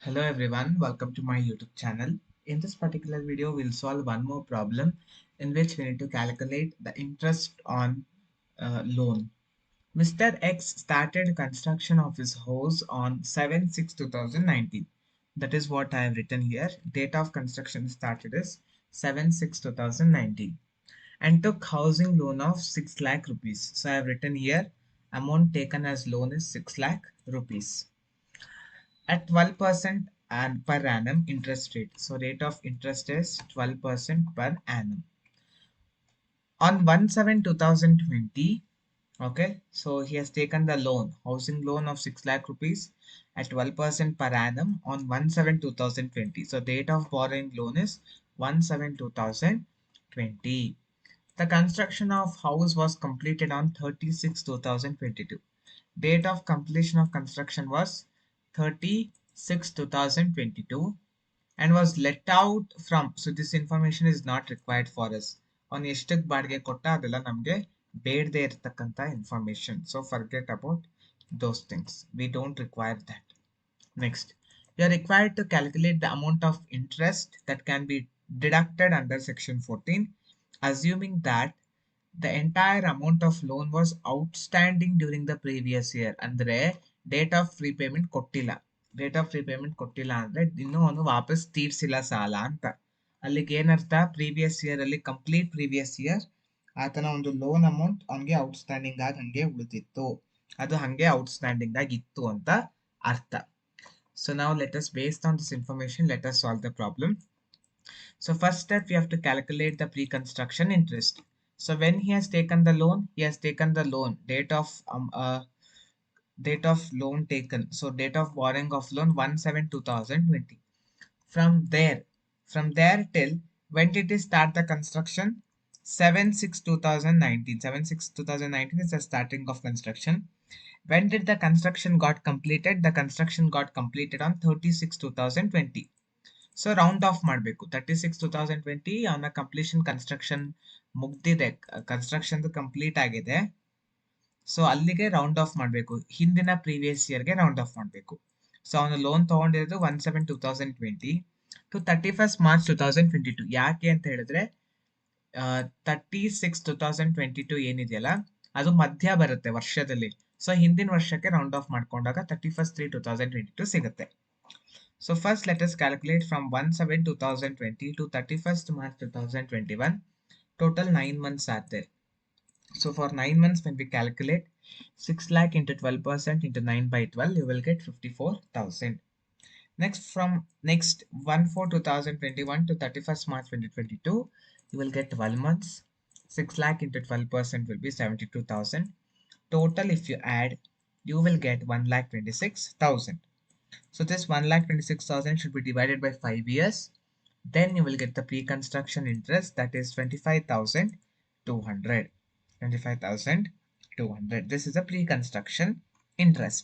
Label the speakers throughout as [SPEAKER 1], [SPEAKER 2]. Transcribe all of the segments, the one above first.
[SPEAKER 1] Hello everyone, welcome to my YouTube channel. In this particular video, we'll solve one more problem in which we need to calculate the interest on loan. Mr. X started construction of his house on 7/6/2019. That is what I have written here. Date of construction started is 7/6/2019 and took housing loan of 6 lakh rupees. So I have written here amount taken as loan is 6 lakh rupees at 12% and per annum interest rate. So rate of interest is 12% per annum. On 1/7/2020, okay, so he has taken the loan, housing loan of 6 lakh rupees at 12% per annum on 1/7/2020. So date of borrowing loan is 1/7/2020. The construction of house was completed on 30/6/2022. Date of completion of construction was 30/6/2022 and was let out from. So this information is not required for us. On ಎಷ್ಟಕ್ಕೆ ಬಾಡಿಗೆ ಕೊಟ್ಟ ಅದೆಲ್ಲ ನಮಗೆ ಬೇಡದೇ ಇರತಕ್ಕಂತ information. So forget about those things. We don't require that. Next, you are required to calculate the amount of interest that can be deducted under section 14, assuming that the entire amount of loan was outstanding during the previous year. Andre date of repayment ಕೊಟ್ಟಿಲ್ಲ. Date of repayment ಕೊಟ್ಟಿಲ್ಲ ಅಂದ್ರೆ ಇನ್ನೂ ಅವನು ವಾಪಸ್ ತೀರ್ಸಿಲ್ಲ ಸಾಲ ಅಂತ. ಅಲ್ಲಿಗೆ ಏನರ್ಥ, ಪ್ರೀವಿಯಸ್ ಇಯರ್ ಅಲ್ಲಿ ಕಂಪ್ಲೀಟ್ ಪ್ರೀವಿಯಸ್ ಇಯರ್ ಆತನ ಒಂದು ಲೋನ್ ಅಮೌಂಟ್ ಅವನಿಗೆ ಔಟ್ಸ್ಟ್ಯಾಂಡಿಂಗ್ ಆಗಿ ಹಂಗೆ ಉಳಿದಿತ್ತು, ಅದು ಹಂಗೆ ಔಟ್ಸ್ಟ್ಯಾಂಡಿಂಗ್ ಆಗಿತ್ತು ಅಂತ ಅರ್ಥ. So now let us, based on this information, let us solve the problem. So first step, we have to calculate the pre-construction interest. So when he has taken the loan, he has taken the loan, date of loan taken. So date of borrowing of loan 1/7/2020. From there till when did he start the construction? 7/6/2019. 7/6/2019 is the starting of construction. When did the construction got completed? The construction got completed on 30/6/2020. So round of ಮಾಡಬೇಕು. 36/2020 ಅವನ completion construction ಮುಗ್ದಿದೆ, construction complete ಆಗಿದೆ. So ಅಲ್ಲಿಗೆ round of ಮಾಡಬೇಕು, ಹಿಂದಿನ previous ಇಯರ್ಗೆ round of ಮಾಡಬೇಕು. So ಅವನು ಲೋನ್ ತಗೊಂಡಿರೋದು 1/7/2020 ಟು 31st March 2022. ಯಾಕೆ ಅಂತ ಹೇಳಿದ್ರೆ 36/2022 ಏನಿದೆಯಲ್ಲ ಅದು ಮಧ್ಯ ಬರುತ್ತೆ ವರ್ಷದಲ್ಲಿ. ಸೊ ಹಿಂದಿನ ವರ್ಷಕ್ಕೆ ರೌಂಡ್ ಆಫ್ ಮಾಡ್ಕೊಂಡಾಗ 31/3/2022 ಸಿಗುತ್ತೆ. So first let us calculate from 1/7/2020 to 31st March 2021. Total 9 months are there. So for 9 months, when we calculate 6 lakh into 12% into 9/12, you will get 54,000. Next, from 1/4/2021 to 31st March 2022, you will get 12 months. 6 lakh into 12% will be 72,000. Total, if you add, you will get 1,26,000. So this 1,26,000 should be divided by 5 years. Then you will get the pre-construction interest, that is 25,200. 25,200. This is a pre-construction interest.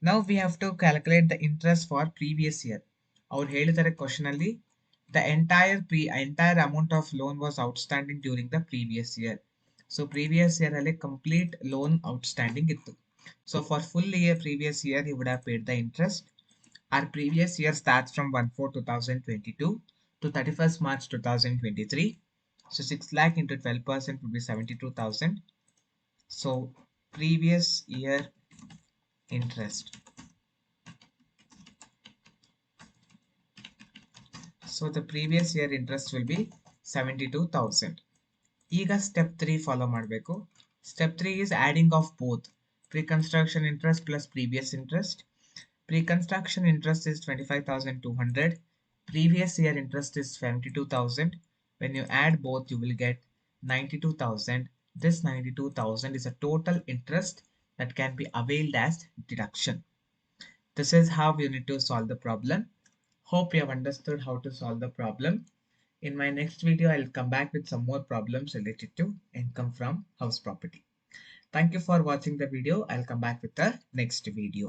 [SPEAKER 1] Now we have to calculate the interest for previous year. Our ಹೇಳಿದರೆ question ಅಲ್ಲಿ the entire amount of loan was outstanding during the previous year. So previous year ಅಲ್ಲಿ complete loan outstanding ittu. So for full year previous year he would have paid the interest. Our previous year starts from 1/4/2022 to 31st March 2023. So 6 lakh into 12% would be 72,000. So previous year interest. So the previous year interest will be 72,000. ಈಗ step 3 follow ಮಾಡಬೇಕು. Step 3 is adding of both pre-construction interest plus previous interest. Pre-construction interest is 25,200. Previous year interest is 72,000. When you add both, you will get 92,000. This 92,000 is a total interest that can be availed as deduction. This is how you need to solve the problem. Hope you have understood how to solve the problem. In my next video, I'll come back with some more problems related to income from house property. Thank you for watching the video. I'll come back with the next video.